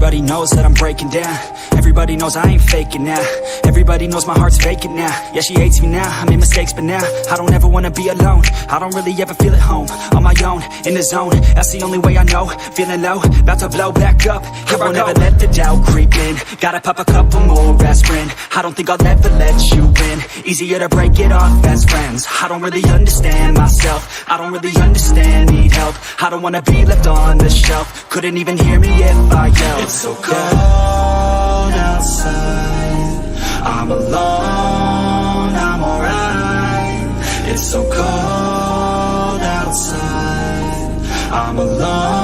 Everybody knows that I'm breaking down. Everybody knows I ain't faking now. Everybody knows my heart's vacant now. Yeah, she hates me now, I made mistakes but now I don't ever wanna be alone. I don't really ever feel at home. On my own, in the zone, that's the only way I know. Feeling low, about to blow back up. Here I won't ever let the doubt creep in. Gotta pop a couple more aspirin. I don't think I'll ever let you in. Easier to break it off as friends. I don't really understand myself. I don't really understand, need help. I don't wanna be left on the shelf. Couldn't even hear me if I yelled. It's so cold outside, I'm alone, I'm alright. It's so cold outside, I'm alone.